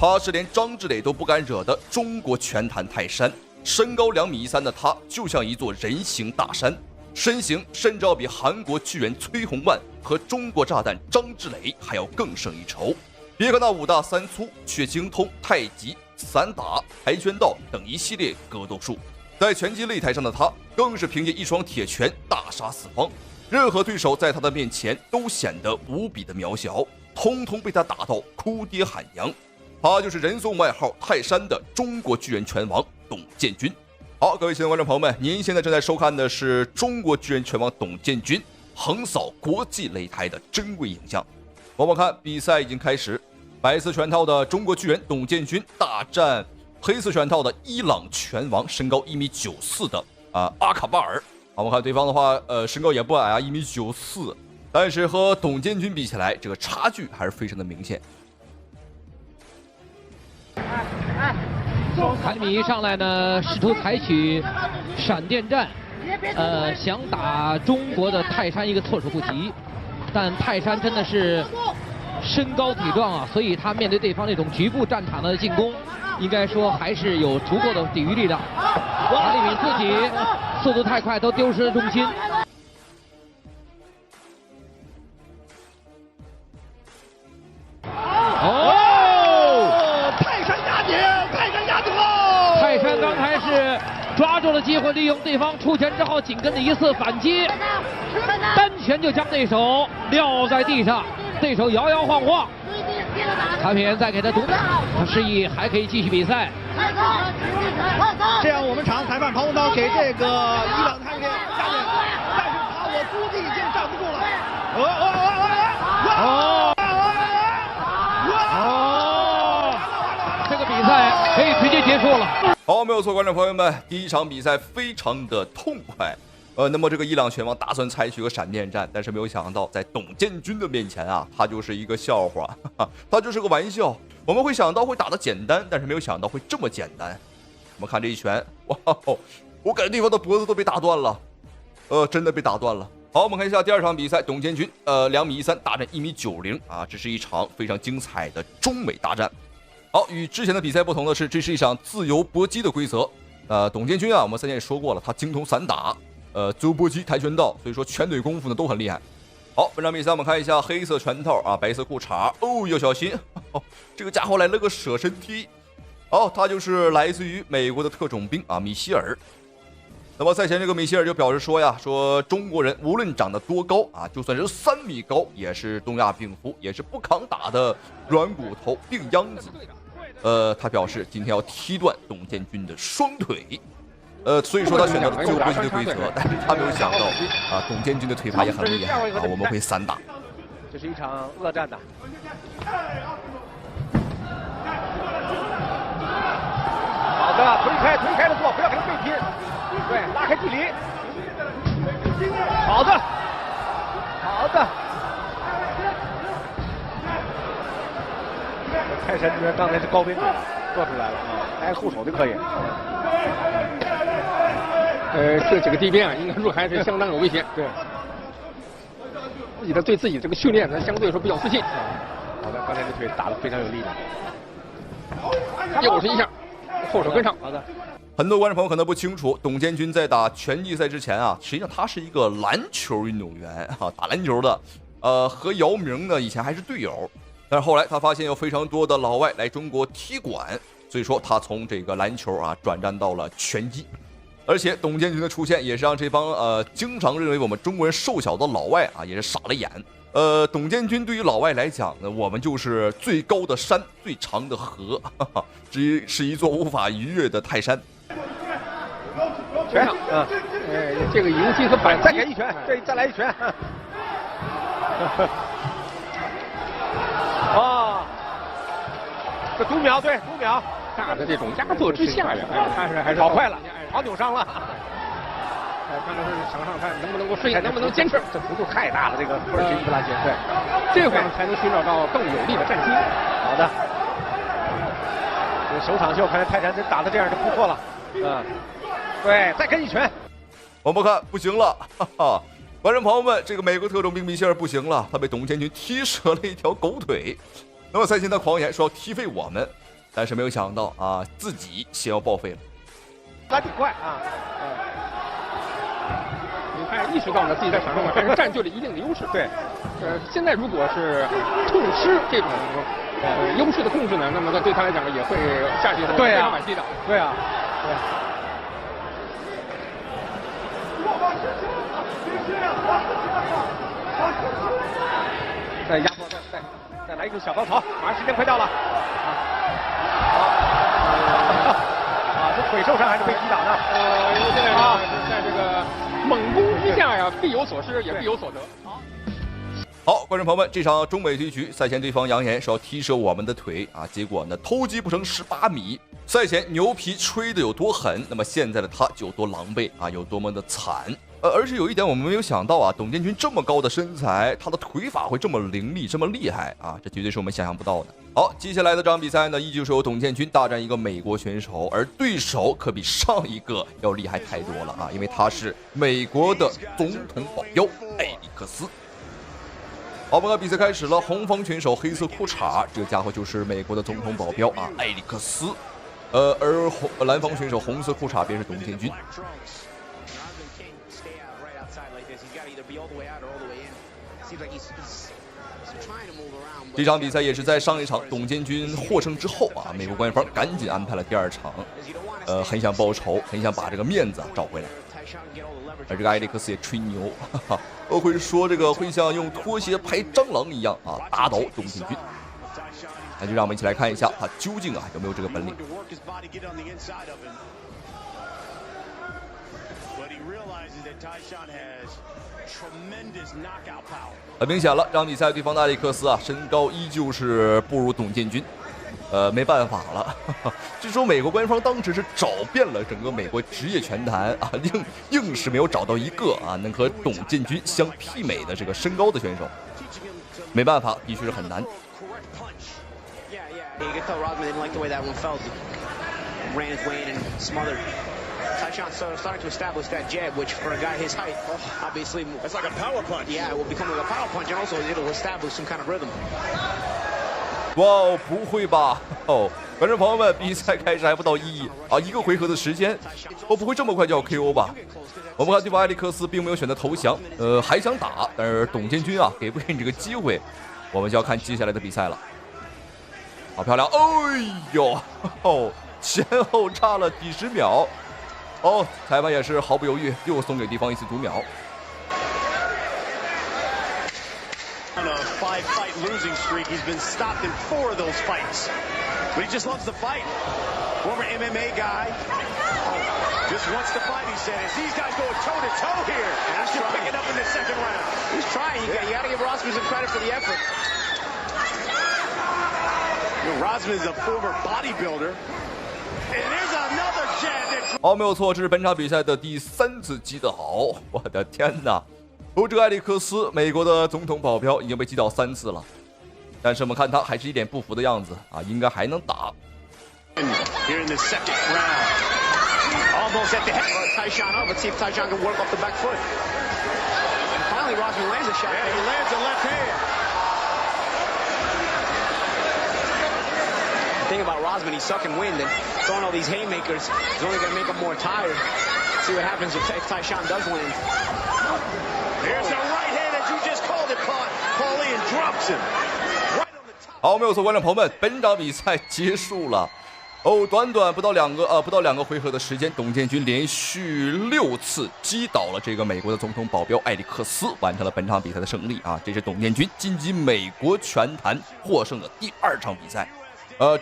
他是连张志磊都不敢惹的中国拳坛泰山。身高2.13米的他，就像一座人形大山，身形甚至要比韩国巨人崔洪万和中国炸弹张志磊还要更胜一筹。别看那5大3粗，却精通太极、散打、跆拳道等一系列格斗术。在拳击擂台上的他，更是凭借一双铁拳大杀四方，任何对手在他的面前都显得无比的渺小，通通被他打到哭爹喊娘。他就是人送外号泰山的中国巨人拳王董建军。好，各位亲爱的观众朋友们，您现在正在收看的是中国巨人拳王董建军横扫国际擂台的珍贵影像。往往看比赛已经开始，白色拳套的中国巨人董建军大战黑色拳套的伊朗拳王，身高1.94米的阿卡巴尔。我们看对方的话，身高也不矮啊，1.94米，但是和董建军比起来，这个差距还是非常的明显。凯米上来呢，试图采取闪电战，想打中国的泰山一个措手不及，但泰山真的是身高体壮啊，所以他面对对方那种局部战场的进攻，应该说还是有足够的抵御力的。卡里米自己速度太快，都丢失了重心。泰山刚才是抓住了机会，利用对方出拳之后紧跟着一次反击，单拳就将对手撂在地上，对手摇摇晃晃。卡米恩再给他独打，他示意还可以继续比赛。这样我们场裁判庞洪涛给这个伊朗泰山加点，但是他我估计已经站不住了。这个比赛可以直接结束了。好，没有错，观众朋友们，第一场比赛非常的痛快。那么这个伊朗拳王打算采取个闪电战，但是没有想到在董建军的面前啊，他就是一个笑话，他就是个玩笑。我们会想到会打得简单，但是没有想到会这么简单。我们看这一拳，哇，我感觉对方的脖子都被打断了，真的被打断了。好，我们看一下第二场比赛，董建军2.13米大战1.90米啊，这是一场非常精彩的中美大战。好，与之前的比赛不同的是，这是一场自由搏击的规则。董建军啊，我们3前也说过了，他精通散打，自由搏击、跆拳道，所以说拳腿功夫呢都很厉害。好，本场比赛我们看一下黑色拳套啊，白色裤衩，要小心，这个家伙来了个舍身踢。好，他就是来自于美国的特种兵啊，米歇尔。那么赛前这个米歇尔就表示说呀，说中国人无论长得多高啊，就算是3米高，也是东亚病夫，也是不抗打的软骨头病秧子。他表示今天要踢断董建军的双腿，所以说他选择了自由搏击的规则，但是他没有想到啊，董建军的腿法也很厉害啊，我们会散打。这是一场恶战的。好的，推开的做，不要跟他对拼，对，拉开距离。好的。泰山这边刚才是高边做出来了啊，还护手就可以。这几个地边啊，应该说还是相当有危险。对，自己的对自己这个训练呢，相对来说比较自信。好的，刚才这腿打得非常有力量。又是一下，后手跟上。好的。很多观众朋友可能不清楚，董建军在打拳击赛之前啊，实际上他是一个篮球运动员啊，打篮球的。和姚明呢以前还是队友。但是后来他发现有非常多的老外来中国踢馆，所以说他从这个篮球啊转战到了拳击。而且董建军的出现也是让这帮经常认为我们中国人瘦小的老外啊也是傻了眼。董建军对于老外来讲呢，我们就是最高的山，最长的河，是一座无法逾越的泰山。拳上啊，这个迎击和反再给一拳，再来一拳。这读秒，对，读秒，大的这种压迫之下呀，还是跑快了，跑扭伤了。看看是场上看能不能够适应，能不能坚持。这幅度太大了，这个土耳其伊布拉辛，对，这会儿才能寻找到更有力的战机。好的，这首场秀看来泰山真打的这样就不错了。对，再跟一拳。我们看不行了，观众朋友们，这个美国特种兵米歇尔不行了，他被董建军踢折了一条狗腿。那么赛前他狂言说要踢飞我们，但是没有想到啊，自己先要报废了。还挺快啊，你看意识到了自己在场上还是占据了一定的优势。对，现在如果是痛失这种优势的控制呢，那么对他来讲也会下去非常惋惜的。对啊，对。再压迫，再来一个小高潮，马上时间快到了。这腿受伤还是被击倒的。因为现在在这个猛攻之下呀，必有所失，也必有所得。好，观众朋友们，这场中美对局赛前对方扬言是要踢折我们的腿啊，结果呢偷鸡不成18米。赛前牛皮吹得有多狠，那么现在的他就有多狼狈啊，有多么的惨。而且有一点我们没有想到啊，董建军这么高的身材，他的腿法会这么凌厉，这么厉害啊，这绝对是我们想象不到的。好，接下来的这场比赛呢，依旧是由董建军大战一个美国选手，而对手可比上一个要厉害太多了啊，因为他是美国的总统保镖艾利克斯。好，我们看比赛开始了，红方选手黑色裤衩，这个家伙就是美国的总统保镖啊，艾利克斯。而蓝方选手红色裤衩便是董建军。这场比赛也是在上一场董建军获胜之后啊，美国官方赶紧安排了第二场，很想报仇，很想把这个面子找回来。而这个艾利克斯也吹牛，会说这个会像用拖鞋拍蟑螂一样啊，打倒董建军。那就让我们一起来看一下他究竟有没有这个本领。很明显了，这场比赛对方的艾利克斯身高依旧是不如董建军，没办法了。据说美国官方当时是找遍了整个美国职业拳坛啊，硬是没有找到一个能和董建军相媲美的这个身高的选手。没办法，的确是很难。You could tell Rodman didn't like the way that one felt. Ran his way in and smothered. Tyshawn starting to establish that jab, which for a guy his height, obviously... That's like a power punch. Yeah, it will become like a power punch, and also it'll establish some kind of rhythm. 哇哦，不会吧？哦，观众朋友们，比赛开始还不到一个回合的时间，不会这么快就要 KO 吧？我们看对方艾利克斯并没有选择投降，还想打，但是董建军给不给你这个机会？我们就要看接下来的比赛了。好漂亮！哎呦，前后差了几十秒。裁判也是毫不犹豫，又送给对方一次读秒。On a 5-fight losing streak, he's been stopped in 4 of those fights, but he just loves to fight. Former MMA guy, just wants to fight. He said, as these guys go toe to toe here, after picking up in the second round. He's trying. You got to give Rosman some credit for the effort. Rosman is a former bodybuilder. And there's another jab. 没有错，这是本场比赛的第3次击得好。我的天哪！这个艾利克斯，美国的总统保镖已经被击倒3次了，但是我们看他还是一脸不服的样子应该还能打。Here in the second round, almost at the head. Tyshawn up. Let's see if Tyshawn can work off the back foot. And finally, Rosman lands a shot. Yeah, he lands a left hand. The thing about Rosman, he's sucking wind and throwing all these haymakers is only going to make him more tired. See what happens if Tyshawn does land. There's a right hand as you just called it, Paulie, and drops him. Right on the top. 好，没有错，观众朋友们，本场比赛结束了。短短不到两个回合的时间，董建军连续6次击倒了这个美国的总统保镖艾利克斯，完成了本场比赛的胜利这是董建军晋级美国拳坛获胜的第2场比赛。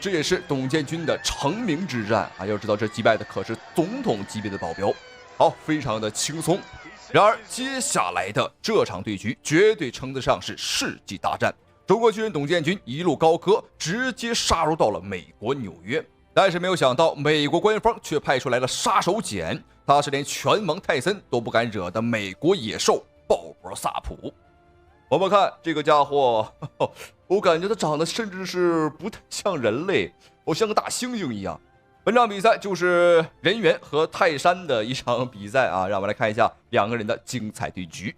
这也是董建军的成名之战要知道这击败的可是总统级别的保镖。好，非常的轻松。然而接下来的这场对局绝对称得上是世纪大战，中国巨人董建军一路高歌，直接杀入到了美国纽约。但是没有想到，美国官方却派出来了杀手锏，他是连拳王泰森都不敢惹的美国野兽鲍勃萨普。我们看这个家伙，我感觉他长得甚至是不太像人类，像个大猩猩一样。本场比赛就是人猿和泰山的一场比赛让我们来看一下2个人的精彩对局。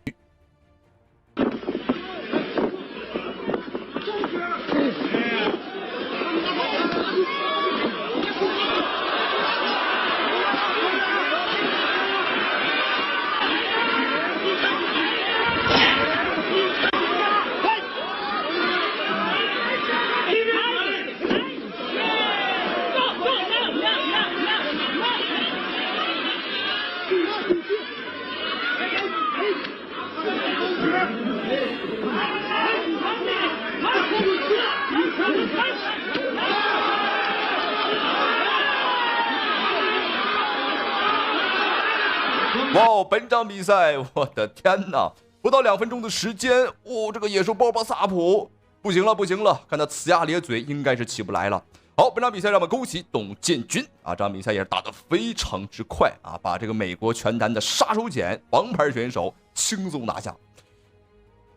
哇哦，本场比赛，我的天哪！不到2分钟的时间，这个野兽鲍巴萨普不行了，看他呲牙咧嘴，应该是起不来了。好，本场比赛让我们恭喜董建军啊！这场比赛也是打得非常之快啊，把这个美国拳坛的杀手锏王牌选手轻松拿下。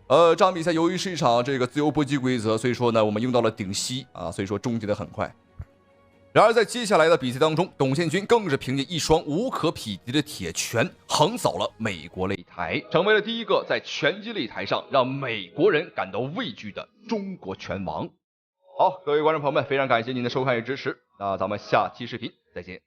这场比赛由于是一场这个自由搏击规则，所以说呢，我们用到了顶膝啊，所以说终结得很快。然而在接下来的比赛当中，董建军更是凭借一双无可匹敌的铁拳横扫了美国擂台，成为了第一个在拳击擂台上让美国人感到畏惧的中国拳王。好，各位观众朋友们，非常感谢您的收看与支持，那咱们下期视频再见。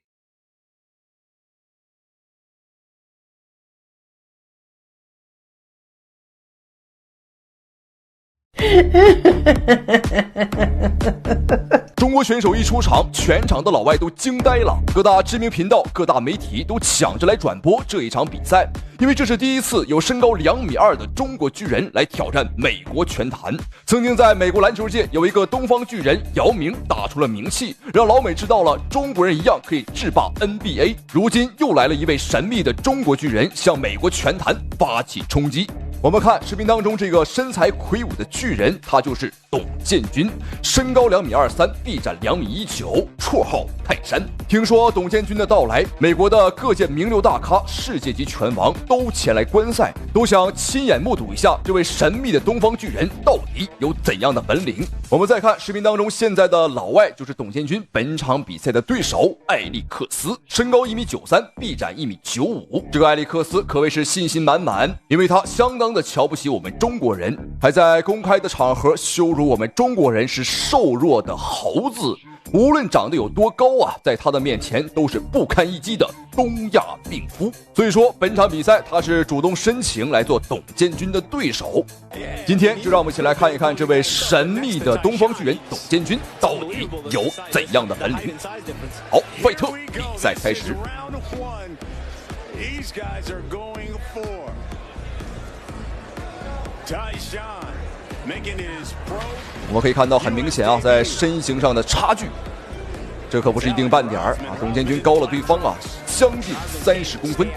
中国选手一出场，全场的老外都惊呆了，各大知名频道、各大媒体都抢着来转播这一场比赛，因为这是第一次有身高2.2米的中国巨人来挑战美国拳坛。曾经在美国篮球界有一个东方巨人姚明打出了名气，让老美知道了中国人一样可以制霸 NBA。如今又来了一位神秘的中国巨人，向美国拳坛发起冲击。我们看视频当中这个身材魁梧的巨人，他就是董建军，身高2.23米，臂展2.19米，绰号泰山。听说董建军的到来，美国的各界名流大咖、世界级拳王都前来观赛，都想亲眼目睹一下这位神秘的东方巨人到底有怎样的本领。我们再看视频当中现在的老外，就是董建军本场比赛的对手艾利克斯，身高1.93米，臂展1.95米。这个艾利克斯可谓是信心满满，因为他相当的瞧不起我们中国人，还在公开的场合羞辱我们中国人是瘦弱的猴子。无论长得有多高啊，在他的面前都是不堪一击的东亚病夫。所以说本场比赛他是主动申请来做董建军的对手。今天就让我们一起来看一看这位神秘的东方巨人董建军到底有怎样的本领。好，费特比赛开始。我们可以看到很明显啊，在身形上的差距，这可不是一丁半点儿啊！董建军高了对方啊将近30公分。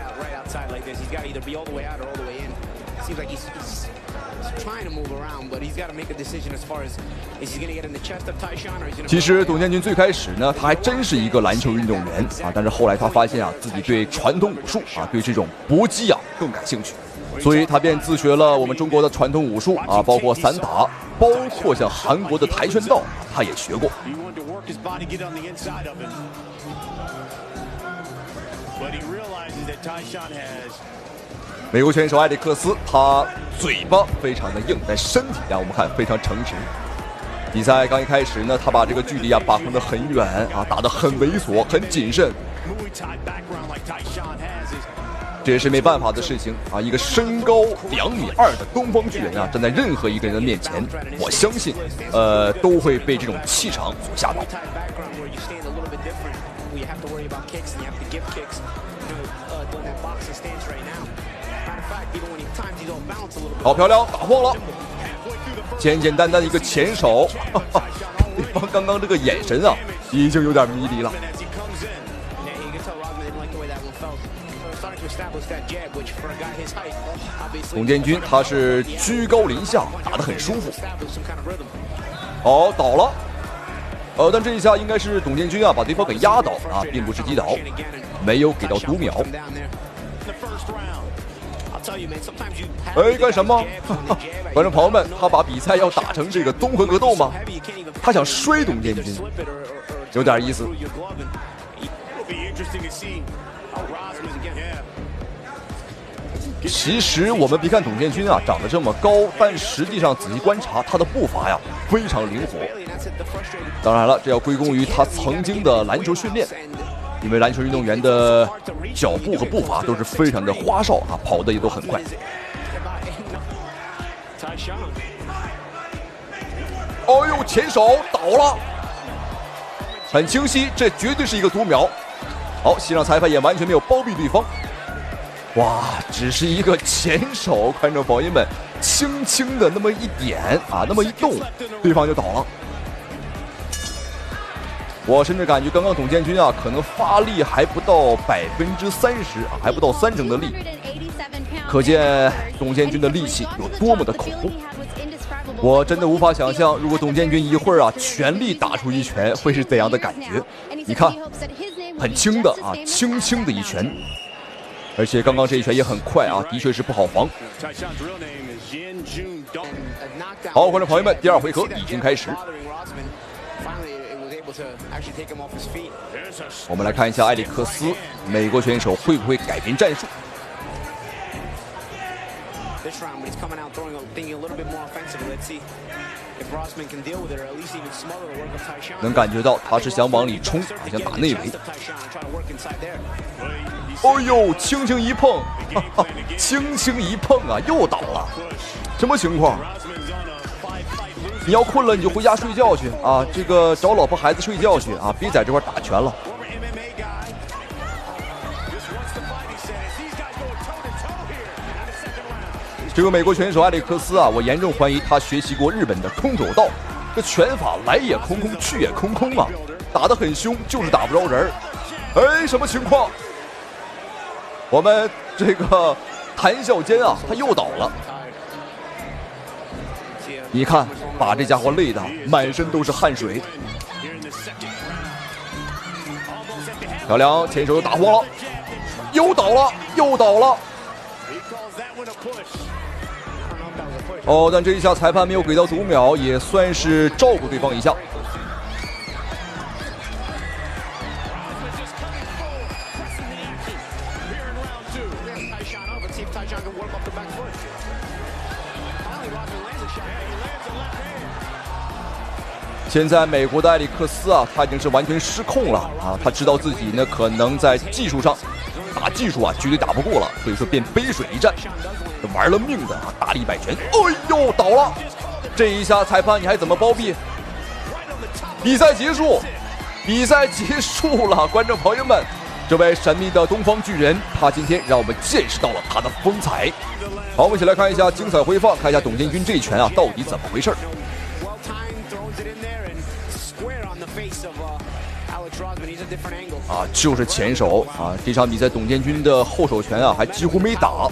其实董建军最开始呢，他还真是一个篮球运动员啊，但是后来他发现啊，自己对传统武术啊，对这种搏击啊更感兴趣。所以他便自学了我们中国的传统武术啊，包括散打，包括像韩国的跆拳道，他也学过。美国选手艾利克斯，他嘴巴非常的硬，但身体啊，我们看非常诚实。比赛刚一开始呢，他把这个距离啊把控得很远啊，打得很猥琐，很谨慎。这也是没办法的事情啊！一个身高2.2米的东方巨人啊，站在任何一个人的面前，我相信，都会被这种气场所吓到。好漂亮，打晃了，简简单单的一个前手，对方刚刚这个眼神啊，已经有点迷离了。董建军他是居高临下，打得很舒服。好，倒了。但这一下应该是董建军啊把对方给压倒啊，并不是击倒，没有给到读秒。干什么？观众朋友们，他把比赛要打成这个综合格斗吗？他想摔董建军，有点意思。其实我们别看董建军啊长得这么高，但实际上仔细观察他的步伐呀非常灵活。当然了，这要归功于他曾经的篮球训练，因为篮球运动员的脚步和步伐都是非常的花哨啊，跑得也都很快。哦呦，前手倒了，很清晰，这绝对是一个读秒。好，现场裁判也完全没有包庇对方。哇，只是一个前手，观众朋友们，轻轻的那么一点啊，那么一动，对方就倒了。我甚至感觉刚刚董建军啊，可能发力还不到30%啊，还不到30%的力，可见董建军的力气有多么的恐怖。我真的无法想象，如果董建军一会儿啊全力打出一拳，会是怎样的感觉。你看，很轻的啊，轻轻的一拳，而且刚刚这一拳也很快啊，的确是不好防。好，观众朋友们，第二回合已经开始。我们来看一下埃里克斯，美国选手会不会改变战术？能感觉到他是想往里冲，想打内围。哦呦，轻轻一碰，轻轻一碰啊，又倒了，什么情况？你要困了你就回家睡觉去啊，这个找老婆孩子睡觉去啊，别在这块打拳了。这个美国选手埃里克斯啊，我严重怀疑他学习过日本的空手道，这拳法来也空空，去也空空啊，打得很凶，就是打不着人。哎，什么情况？我们这个谈笑间啊，他又倒了。你看，把这家伙累得满身都是汗水。漂亮，前手又打慌了，又倒了，又倒了。哦，但这一下裁判没有给到读秒，也算是照顾对方一下。现在美国的埃里克斯啊，他已经是完全失控了啊！他知道自己呢可能在技术上打技术啊绝对打不过了，所以说便背水一战，玩了命的啊，大力摆拳。哎呦，倒了！这一下裁判你还怎么包庇？比赛结束，比赛结束了，观众朋友们，这位神秘的东方巨人，他今天让我们见识到了他的风采。好，我们一起来看一下精彩回放，看一下董建军这一拳啊到底怎么回事。啊，就是前手啊！这场比赛董建军的后手拳啊，还几乎没打。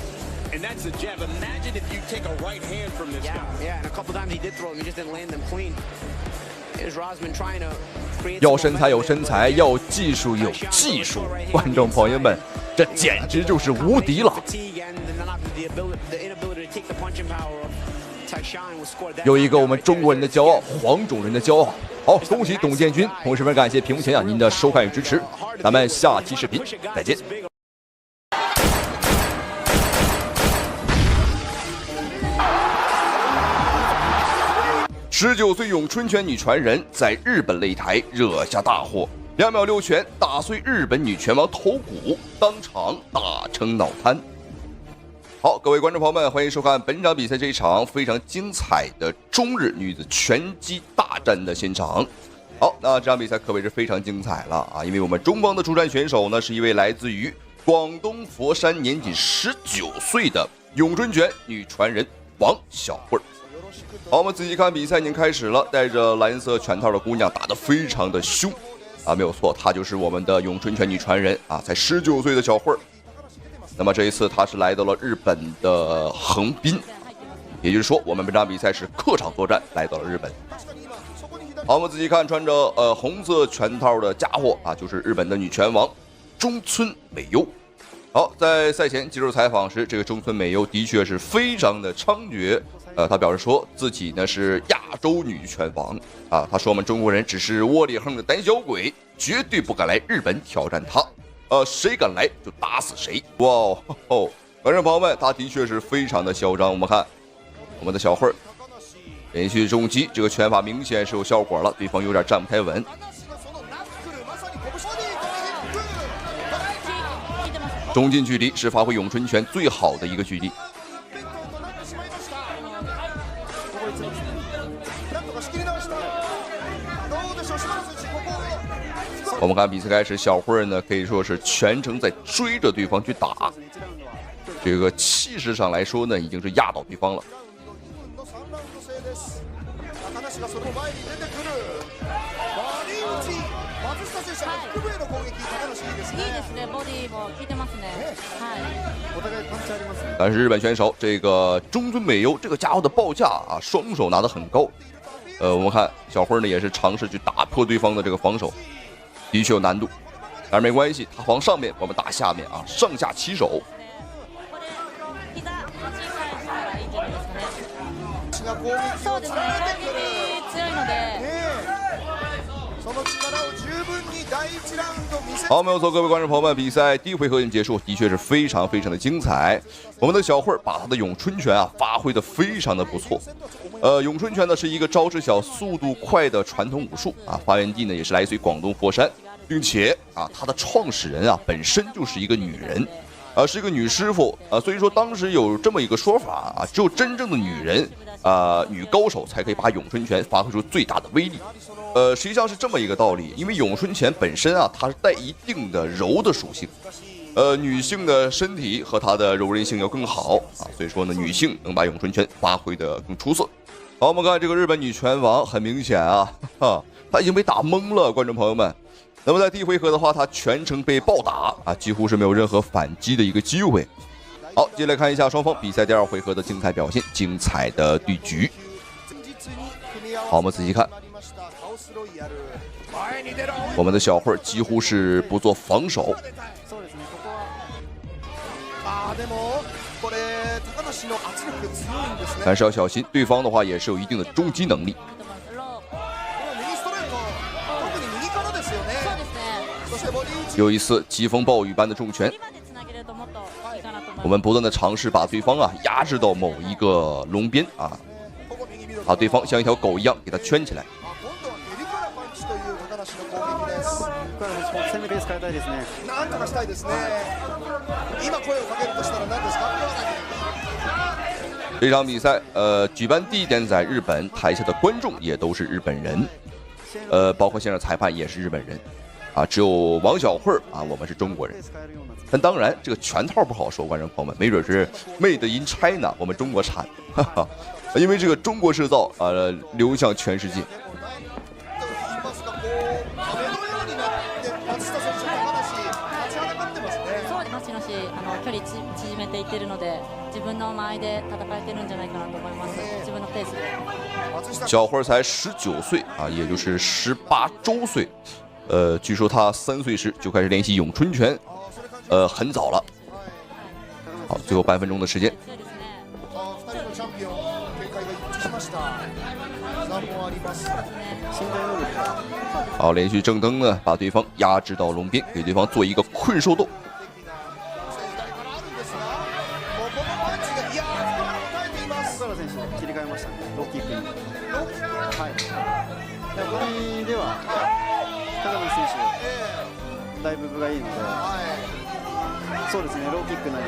要身材有身材，要技术有技术，观众朋友们，这简直就是无敌了！有一个我们中国人的骄傲，黄种人的骄傲。好，恭喜董建军，同时感谢屏幕前您的收看与支持，咱们下期视频再见。19岁咏春拳女传人在日本擂台惹下大祸，2秒6拳打碎日本女拳王头骨，当场打成脑瘫。好，各位观众朋友们，欢迎收看本场比赛这一场非常精彩的中日女子拳击大战的现场。好，那这场比赛可谓是非常精彩了啊！因为我们中方的出战选手呢，是一位来自于广东佛山年仅19岁的咏春拳女传人王小慧。好，我们仔细看比赛已经开始了，带着蓝色拳套的姑娘打得非常的凶啊，没有错，她就是我们的咏春拳女传人啊，才19岁的小慧。那么这一次他是来到了日本的横滨，也就是说我们本场比赛是客场作战，来到了日本。好，我们仔细看穿着红色拳套的家伙啊，就是日本的女拳王中村美优。好，在赛前接受采访时，这个中村美优的确是非常的猖獗。他表示说自己呢是亚洲女拳王啊，他说我们中国人只是窝里横的胆小鬼，绝对不敢来日本挑战他。谁敢来就打死谁！哇哦，观众朋友们，他的确是非常的嚣张。我们看我们的小慧儿连续重击，这个拳法明显是有效果了，对方有点站不太稳。中近距离是发挥咏春拳最好的一个距离。我们看比赛开始，小慧呢可以说是全程在追着对方去打，这个气势上来说呢，已经是压倒对方了。但是日本选手这个中村美优这个家伙的报价啊，双手拿得很高。我们看小辉呢也是尝试去打破对方的这个防守，的确有难度，但是没关系，他防上面，我们打下面啊，上下齐手。そうですね、攻撃強いので。好，没有错，各位观众朋友们，比赛第一回合已经结束，的确是非常的精彩。我们的小慧把她的咏春拳啊发挥的非常的不错。咏春拳呢是一个招式小、速度快的传统武术啊，发源地呢也是来自于广东佛山，并且啊，它的创始人啊本身就是一个女人。是一个女师傅啊，所以说当时有这么一个说法啊，只有真正的女人女高手才可以把咏春拳发挥出最大的威力。实际上是这么一个道理，因为咏春拳本身啊，它是带一定的柔的属性，女性的身体和她的柔韧性要更好啊，所以说呢，女性能把咏春拳发挥得更出色。好，我们看这个日本女拳王，很明显啊，她已经被打懵了，观众朋友们。那么在第一回合的话，他全程被暴打啊，几乎是没有任何反击的一个机会。好，接下来看一下双方比赛第二回合的精彩表现，精彩的对局。好，我们仔细看，我们的小慧几乎是不做防守，但是要小心，对方的话也是有一定的终击能力。有一次疾风暴雨般的重拳，我们不断的尝试把对方啊压制到某一个笼边啊，把对方像一条狗一样给他圈起来。这场比赛举办地点在日本，台下的观众也都是日本人，包括现场裁判也是日本人。啊，只有王小慧啊，我们是中国人。但当然，这个拳套不好说，观众朋友们，没准是 Made in China， 我们中国产的，哈哈，因为这个中国制造流向全世界。小慧才19岁啊，也就是18周岁。据说他3岁时就开始练习咏春拳，很早了。好，最后半分钟的时间。好，连续正蹬呢，把对方压制到笼边，给对方做一个困兽斗。だいぶ分がいいので、そうですね、ローキックなり。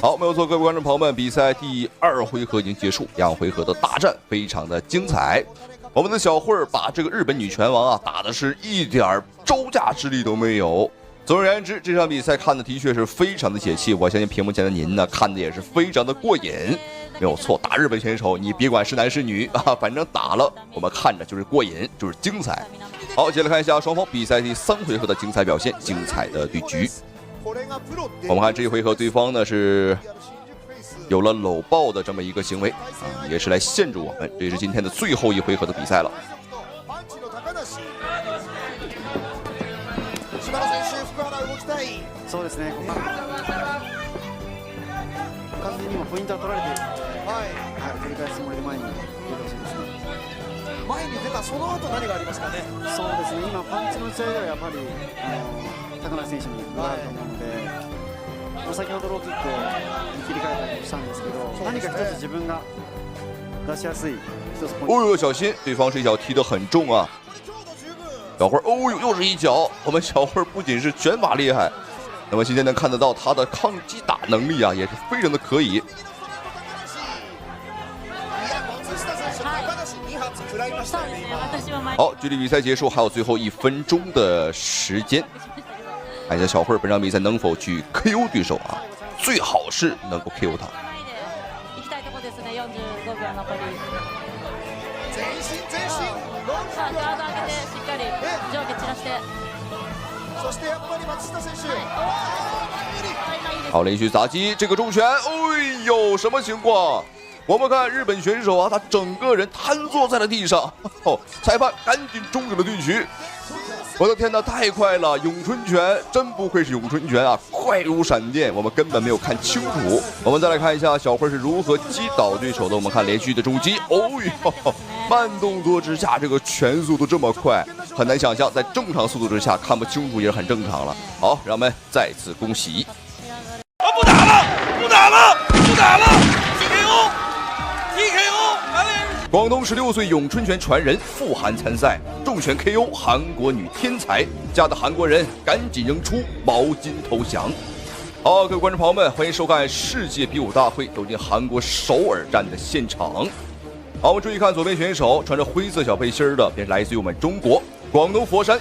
好，没有错，各位观众朋友们，比赛第2回合已经结束，2回合的大战非常的精彩。我们的小慧把这个日本女拳王啊打的是一点招架之力都没有。总而言之，这场比赛看的的确是非常的解气，我相信屏幕前的您呢看的也是非常的过瘾。没有错，打日本选手，你别管是男是女啊，反正打了我们看着就是过瘾，就是精彩。好，接下来看一下双方比赛第3回合的精彩表现，精彩的对局。我们看这一回合，对方呢是有了搂抱的这么一个行为啊，也是来限制我们。这是今天的最后一回合的比赛了。そうですね。完全に今ポイントは取られているので、取り返すつもりで前に出てほしいですね。前に出たその後何がありますかね。そうですね。今パンチの打ち合いではやっぱり高梨選手に分があると思うので、先ほどローキックに切り替えたりしたんですけど、何か一つ自分が出しやすい一つポイント。哦呦，小心，对方这一脚踢得很重啊！小慧，哦呦，又是一脚。我们小慧不仅是拳法厉害。那么今天能看得到他的抗击打能力啊，也是非常的可以。好，距离比赛结束还有最后1分钟的时间，看一下小慧本场比赛能否去 KO 对手啊，最好是能够 KO 他。さあガード上げてしっかり上下散らして。そしてやっぱり松下選手。好，连续砸击，这个重拳，哎呦，什么情况？我们看日本选手啊，他整个人瘫坐在了地上，裁判赶紧终止了对局。我的天哪，太快了！咏春拳真不愧是咏春拳啊，快如闪电，我们根本没有看清楚。我们再来看一下小慧是如何击倒对手的。我们看连续的重击，哦呦，慢动作之下，这个拳速度这么快，很难想象在正常速度之下看不清楚也是很正常了。好，让我们再次恭喜。不打了，不打了，不打了 ！TKO，TKO， 广东16岁咏春拳传人傅涵参赛，重拳 KO 韩国女天才，吓得韩国人赶紧扔出毛巾投降。好，各位观众朋友们，欢迎收看世界比武大会走进韩国首尔站的现场。好，我们注意看左边选手穿着灰色小背心的，便是来自于我们中国广东佛山。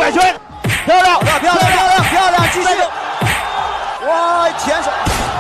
摆拳，漂亮，继续。哇，前手，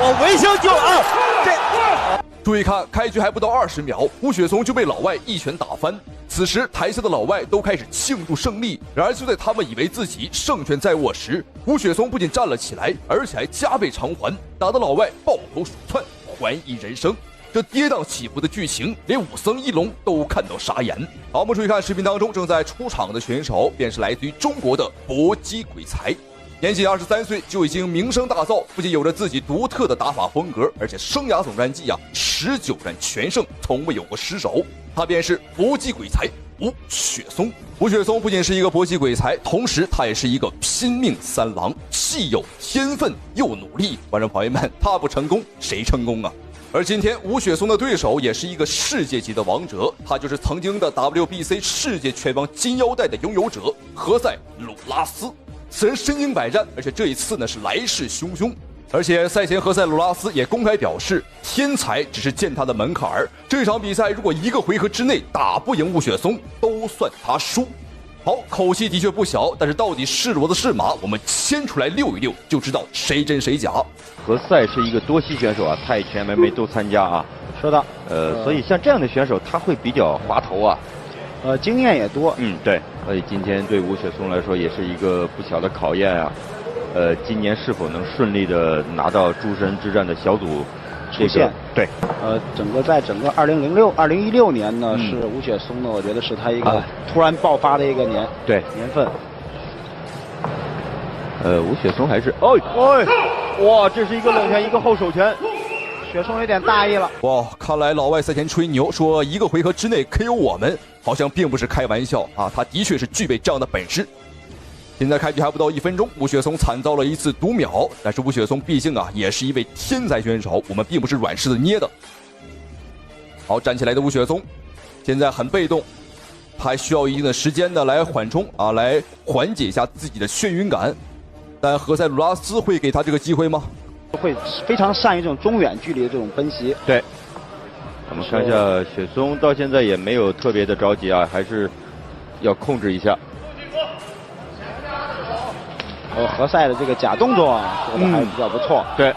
我维修就啊，注意看，开局还不到20秒，吴雪松就被老外一拳打翻。此时台下的老外都开始庆祝胜利，然而就在他们以为自己胜券在握时，吴雪松不仅站了起来，而且还加倍偿还，打得老外抱头鼠窜，怀疑人生。这跌宕起伏的剧情，连武僧一龙都看到傻眼。好，我们注意看视频当中正在出场的选手，便是来自于中国的搏击鬼才。年仅23岁就已经名声大噪，不仅有着自己独特的打法风格，而且生涯总战绩19战全胜，从未有过失手。他便是搏击鬼才吴雪松。吴雪松不仅是一个搏击鬼才，同时他也是一个拼命三郎，既有天分又努力。观众朋友们，他不成功谁成功啊？而今天吴雪松的对手也是一个世界级的王者，他就是曾经的 WBC 世界拳王金腰带的拥有者何塞·鲁拉斯。此人身经百战，而且这一次呢是来势汹汹。而且赛前何塞·鲁拉斯也公开表示，天才只是践踏的门槛儿。这场比赛如果一个回合之内打不赢吴雪松，都算他输。好，口气的确不小，但是到底是骡子是马，我们牵出来溜一溜就知道谁真谁假。何塞是一个多栖选手啊，泰拳、MMA 都参加啊。是的，所以像这样的选手，他会比较滑头啊。经验也多。对。所以今天对吴雪松来说也是一个不小的考验啊。今年是否能顺利的拿到诸神之战的小组出线？对。在整个2016年呢，是吴雪松呢，我觉得是他一个突然爆发的一个年份。吴雪松还是哇，这是一个冷拳，一个后手拳。雪松有点大意了。哇，看来老外赛前吹牛说一个回合之内 KO 我们，好像并不是开玩笑啊，他的确是具备这样的本事。现在开局还不到1分钟，吴雪松惨遭了一次读秒，但是吴雪松毕竟也是一位天才选手，我们并不是软柿子捏的。好，站起来的吴雪松现在很被动，他还需要一定的时间呢来缓冲来缓解一下自己的眩晕感。但何塞·鲁拉斯会给他这个机会吗？会非常善于这种中远距离的这种奔袭。对，我们看一下雪松到现在也没有特别的着急啊，还是要控制一下。何塞的这个假动作做的还比较不错。对，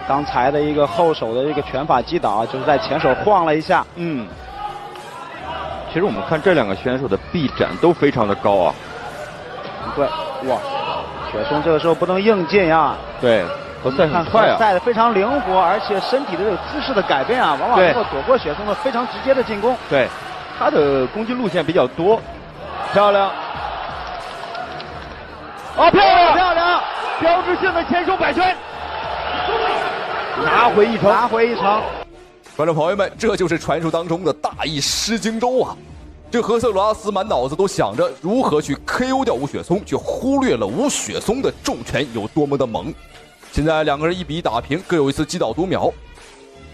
刚才的一个后手的一个拳法击倒，就是在前手晃了一下。其实我们看这两个选手的臂展都非常的高啊。对，哇，雪松这个时候不能硬进啊。对，何塞很快啊。何塞的非常灵活，而且身体的这个姿势的改变往往能够躲过雪松的非常直接的进攻。对，他的攻击路线比较多。漂亮。漂亮！标志性的前手摆拳，拿回一城。观众朋友们，这就是传说当中的大意失荆州啊！这何塞·鲁拉斯满脑子都想着如何去 KO 掉吴雪松，却忽略了吴雪松的重拳有多么的猛。现在两个人1比1打平，各有一次击倒读秒。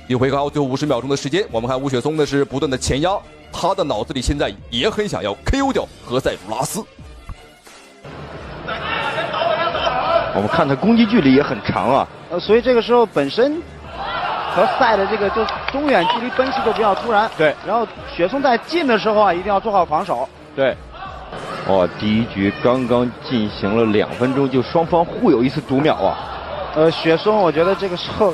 一回合还有最后50秒钟的时间，我们看吴雪松的是不断的前压，他的脑子里现在也很想要 KO 掉何塞·鲁拉斯。我们看他攻击距离也很长啊，所以这个时候本身何塞的这个就中远距离奔袭就比较突然。对，然后雪松在近的时候一定要做好防守。对，第一局刚刚进行了2分钟，就双方互有一次读秒啊。雪松我觉得这个时候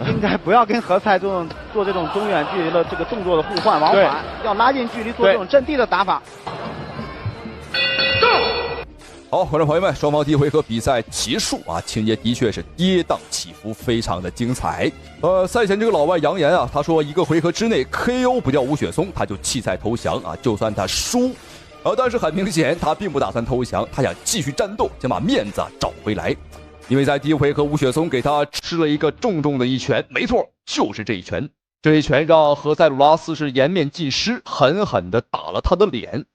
应该不要跟何塞做这种中远距离的这个动作的互换往返，要拉近距离做这种阵地的打法。好，观众朋友们，双方第一回合比赛结束啊，情节的确是跌宕起伏，非常的精彩。赛前这个老外扬言他说一个回合之内 KO 不掉吴雪松，他就弃赛投降啊，就算他输。但是很明显，他并不打算投降，他想继续战斗，想把面子找回来。因为在第一回合，吴雪松给他吃了一个重重的一拳，没错，就是这一拳。这一拳让何塞·鲁拉斯是颜面尽失，狠狠地打了他的脸。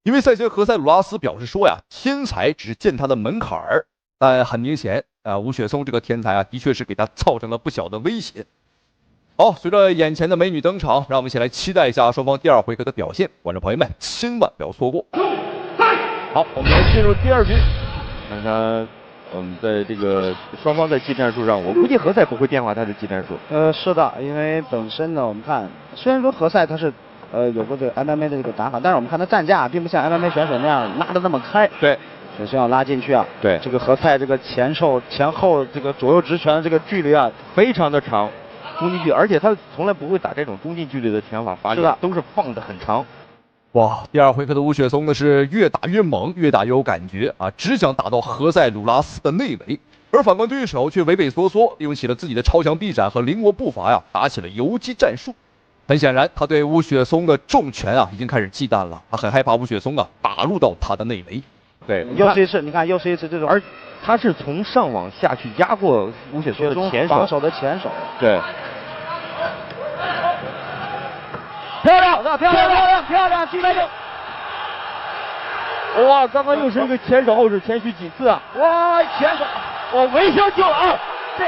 因为赛前何塞·鲁拉斯表示说天才只是践踏的门槛儿，但很明显吴雪松这个天才的确是给他造成了不小的威胁。好，随着眼前的美女登场，让我们一起来期待一下双方第2回合的表现，观众朋友们千万不要错过。好，我们来进入第2局，看看我们在这个双方在技战术上，我估计何塞不会变化他的技战术。是的，因为本身呢，我们看虽然说何塞他是有过这个 MMA 的这个打法，但是我们看他站架并不像 MMA 选手那样拉得那么开。对，首先要拉进去啊。对，这个何塞这个前后这个左右直拳的这个距离啊，非常的长，中近距，而且他从来不会打这种中近距离的拳法发力，都是放得很长。哇，第二回合的吴雪松呢是越打越猛，越打越有感觉啊，只想打到何塞鲁拉斯的内围，而反观对手却畏畏缩缩，利用起了自己的超强臂展和灵活步伐呀，打起了游击战术。很显然，他对吴雪松的重拳啊已经开始忌惮了，他很害怕吴雪松啊打入到他的内围。对，又是一次，你看又是一次这种，而他是从上往下去压过吴雪松的前手，防守的前手。对。漂亮，漂亮，击败哇，刚刚又是一个前手后手，前虚几次啊！哇，前手，我微笑救啊！这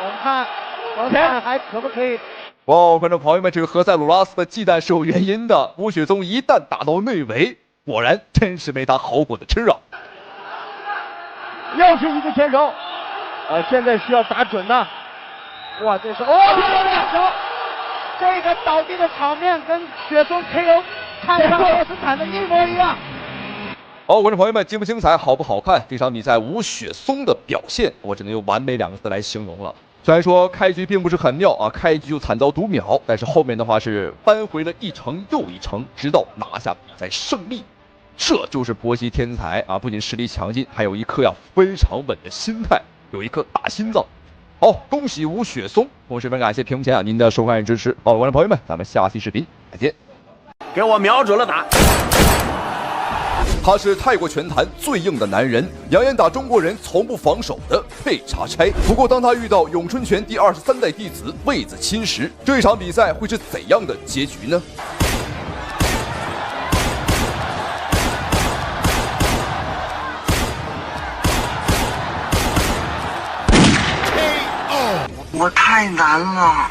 我们看还可不可以？哇，观众朋友们，这个何塞鲁拉斯的忌惮是有原因的。吴雪松一旦打到内围，果然真是没他好果子吃啊！又是一个前手，现在需要打准呐！哇，这是漂亮手！这个倒地的场面跟雪松 KO 泰山奥斯坦的一模一样。好，观众朋友们，精不精彩，好不好看？这场比赛吴雪松的表现，我只能用完美2个字来形容了。虽然说开局并不是很妙啊，开局就惨遭读秒，但是后面的话是扳回了一城又一城，直到拿下比赛胜利。这就是博西天才啊！不仅实力强劲，还有一颗非常稳的心态，有一颗大心脏。好，恭喜吴雪松！同时非常感谢屏幕前您的收看与支持。好，观众朋友们，咱们下期视频再见。给我瞄准了打！他是泰国拳坛最硬的男人，扬言打中国人从不防守的佩查差。不过，当他遇到咏春拳第23代弟子魏子钦时，这一场比赛会是怎样的结局呢？我太难了。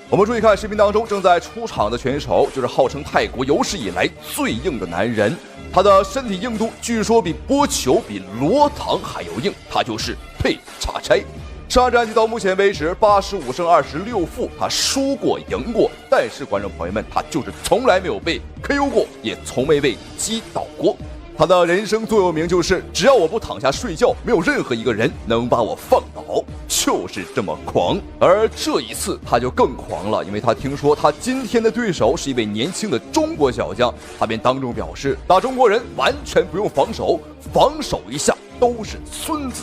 我们注意看视频当中正在出场的拳手，就是号称泰国有史以来最硬的男人。他的身体硬度据说比波球、比罗唐还要硬，他就是佩查差。上战绩到目前为止85胜26负，他输过赢过，但是观众朋友们，他就是从来没有被 KO 过，也从未被击倒过。他的人生座右铭就是：只要我不躺下睡觉，没有任何一个人能把我放倒，就是这么狂。而这一次他就更狂了，因为他听说他今天的对手是一位年轻的中国小将，他便当众表示，打中国人完全不用防守，防守一下都是孙子。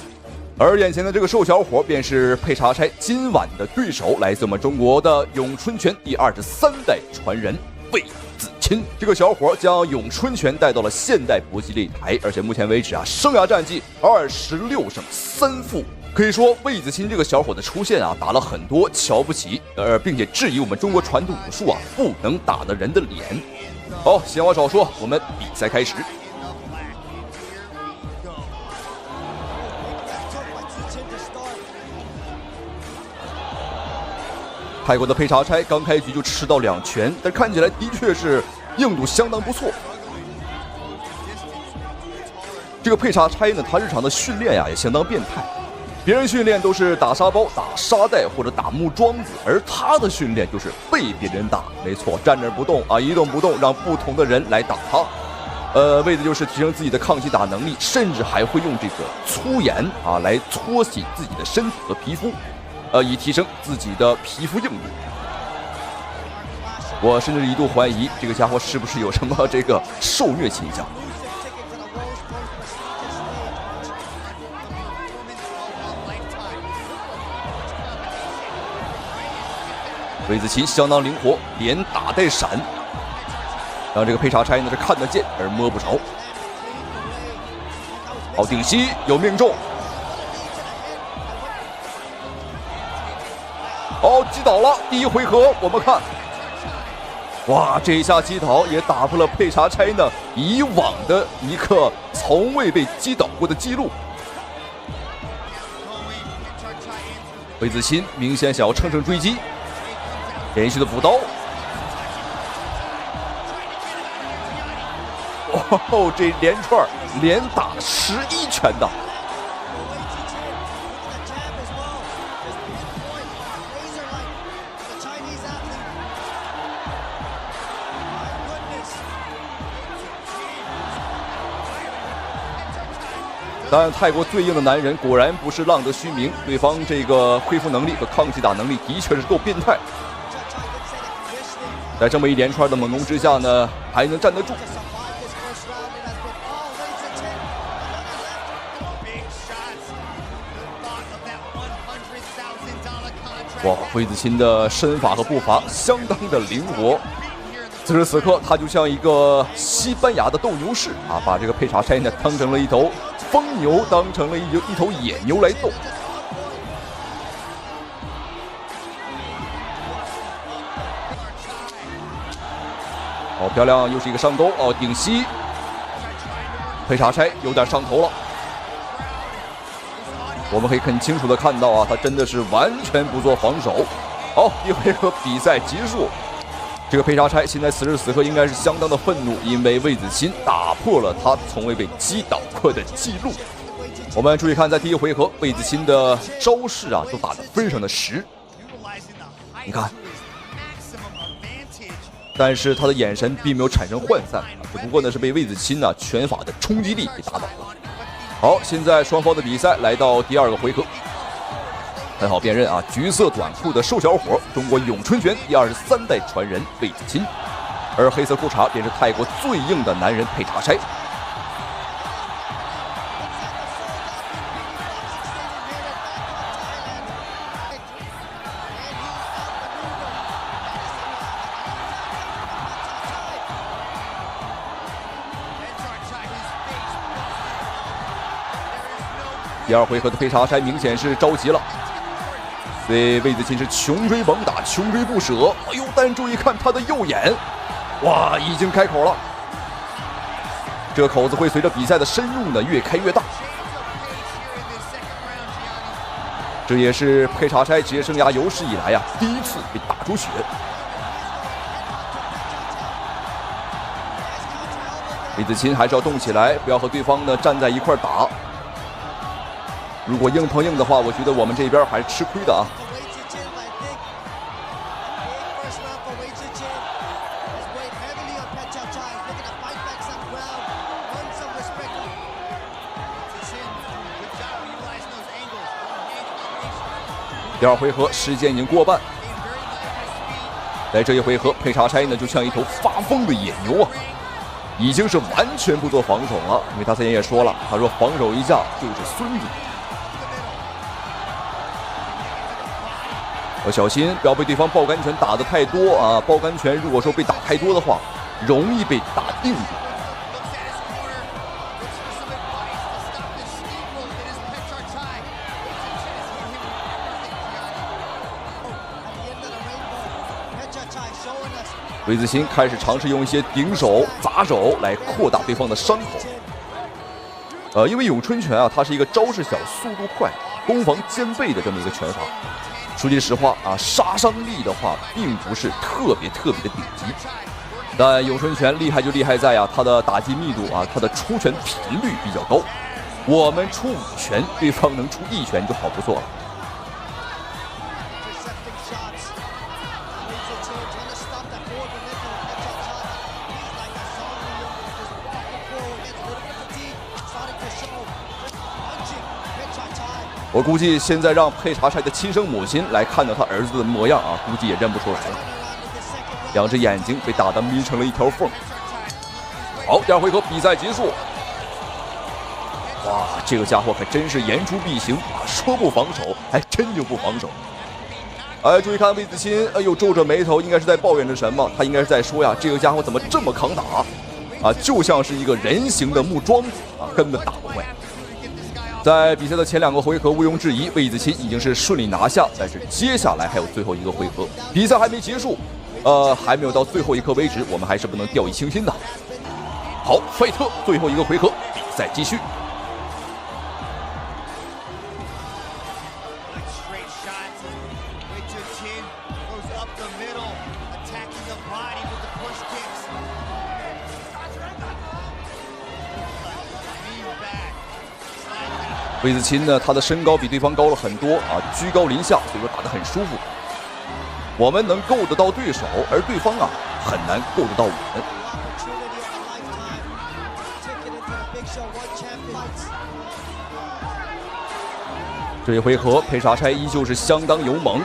而眼前的这个瘦小伙便是佩查差今晚的对手，来自我们中国的咏春拳第23代传人魏子钦。这个小伙将咏春拳带到了现代搏击擂台，而且目前为止生涯战绩26胜3负。可以说魏子钦这个小伙的出现打了很多瞧不起并且质疑我们中国传统武术不能打的人的脸。好，闲话少说，我们比赛开始。泰国的佩查差刚开局就吃到2拳，但看起来的确是硬度相当不错。这个佩查差呢，他日常的训练也相当变态。别人训练都是打沙包、打沙袋或者打木桩子，而他的训练就是被别人打。没错，站那不动一动不动，让不同的人来打他。为的就是提升自己的抗击打能力，甚至还会用这个粗盐来搓洗自己的身体和皮肤。以提升自己的皮肤硬度。我甚至一度怀疑这个家伙是不是有什么这个受虐倾向。魏子钦相当灵活，连打带闪，让这个佩查差呢是看得见而摸不着。好，顶膝有命中。好，击倒了。第一回合我们看，哇，这一下击倒也打破了佩查差呢以往的一个从未被击倒过的记录。魏子钦明显想要乘胜追击，连续的补刀。哦，这连串连打11拳的。但泰国最硬的男人果然不是浪得虚名，对方这个恢复能力和抗击打能力的确是够变态。在这么一连串的猛攻之下呢，还能站得住。哇，魏子钦的身法和步伐相当的灵活。此时此刻，他就像一个西班牙的斗牛士啊，把这个佩查柴呢当成了一头疯牛，当成了一头野牛来斗。好漂亮，又是一个上勾哦，顶膝。佩查柴有点上头了。我们可以很清楚的看到啊，他真的是完全不做防守。好，一回合比赛结束。这个佩查柴现在此时此刻应该是相当的愤怒，因为魏子钦打破了他从未被击倒过的记录。我们注意看，在第一回合，魏子钦的招式啊都打得非常的实，你看，但是他的眼神并没有产生涣散，只不过呢是被魏子钦呢拳法的冲击力给打倒了。好，现在双方的比赛来到第二个回合。很好辨认啊，橘色短裤的瘦小伙，中国咏春拳第23代传人魏子钦，而黑色裤衩便是泰国最硬的男人佩查柴。第二回合的佩查柴明显是着急了。所以魏子钦是穷追猛打，穷追不舍。哎呦，但注意看他的右眼，哇，已经开口了。这个口子会随着比赛的深入呢越开越大。这也是佩查柴职业生涯有史以来呀第一次被打出血。魏子钦还是要动起来，不要和对方呢站在一块打。如果硬碰硬的话，我觉得我们这边还是吃亏的啊。第二回合时间已经过半，在这一回合，佩查柴呢就像一头发疯的野牛啊，已经是完全不做防守了。因为他之前也说了，他说防守一下就是孙子。要小心，不要被对方爆杆拳打得太多啊！爆杆拳如果说被打太多的话，容易被打定住。魏子钦开始尝试用一些顶手、砸手来扩大对方的伤口。因为咏春拳啊，它是一个招式小、速度快、攻防兼备的这么一个拳法。说句实话啊，杀伤力的话并不是特别的顶级，但咏春拳厉害就厉害在啊，它的打击密度啊，它的出拳频率比较高。我们出5拳，对方能出1拳就好不错了。我估计现在让佩查柴的亲生母亲来看到他儿子的模样啊，估计也认不出来了。2只眼睛被打得眯成了一条缝。好，第二回合比赛结束。哇，这个家伙可真是言出必行啊！说不防守，还真就不防守。哎，注意看魏子钦，哎呦，皱着眉头，应该是在抱怨着什么？他应该是在说呀，这个家伙怎么这么抗打啊？就像是一个人形的木桩子啊，根本打不坏。在比赛的前2个回合，毋庸置疑，魏子钦已经是顺利拿下。但是接下来还有最后1个回合，比赛还没结束，还没有到最后1刻为止，我们还是不能掉以轻心的。好，费特最后1个回合，比赛继续。魏子钦呢，他的身高比对方高了很多啊，居高临下，所以说打得很舒服。我们能够得到对手，而对方啊很难够得到我们。这一回合佩查柴依旧是相当勇猛，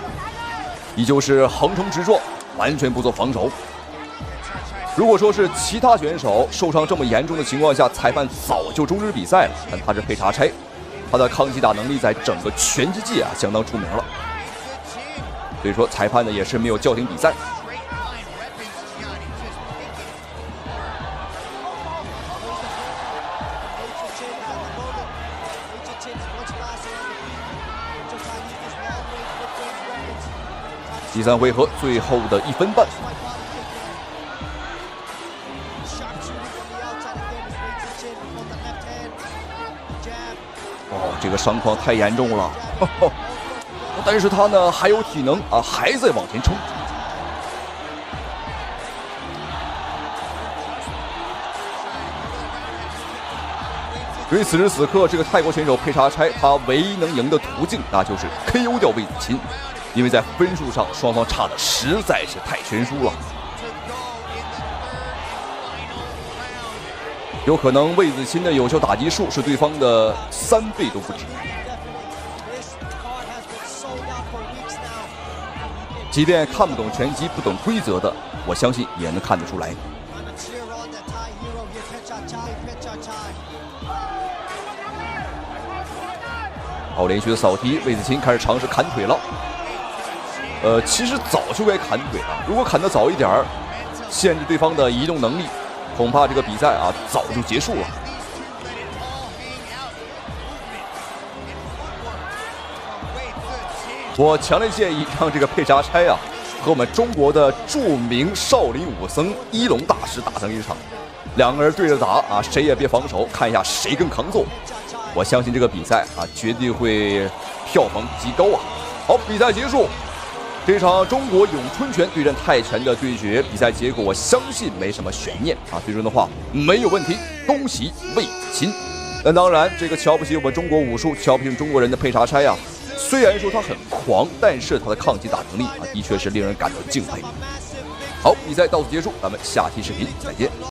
依旧是横冲直撞，完全不做防守。如果说是其他选手受伤这么严重的情况下，裁判早就终止比赛了，但他是佩查柴，他的抗击打能力在整个拳击界相当出名了，所以说裁判呢也是没有叫停比赛。第3回合最后的1分半。这个伤况太严重了，但是他呢还有体能啊，还在往前冲。所以此时此刻，这个泰国选手佩查柴他唯一能赢的途径，那就是 KO 掉魏子钦，因为在分数上双方差的实在是太悬殊了。有可能魏子钦的有效打击数是对方的3倍都不止。即便看不懂拳击、不懂规则的，我相信也能看得出来。好，连续的扫踢，魏子钦开始尝试砍腿了。其实早就该砍腿了，如果砍得早一点，限制对方的移动能力，恐怕这个比赛啊早就结束了。我强烈建议让这个佩查柴啊和我们中国的著名少林武僧一龙大师打上一场，两个人对着打啊，谁也别防守，看一下谁更抗揍。我相信这个比赛啊绝对会票房极高啊！好，比赛结束。这场中国咏春拳对战泰拳的对决，比赛结果我相信没什么悬念啊，最终的话没有问题，恭喜魏子钦。那当然，这个瞧不起我们中国武术、瞧不起中国人的佩查柴啊，虽然说他很狂，但是他的抗击打能力啊，的确是令人感到敬佩。好，比赛到此结束，咱们下期视频再见。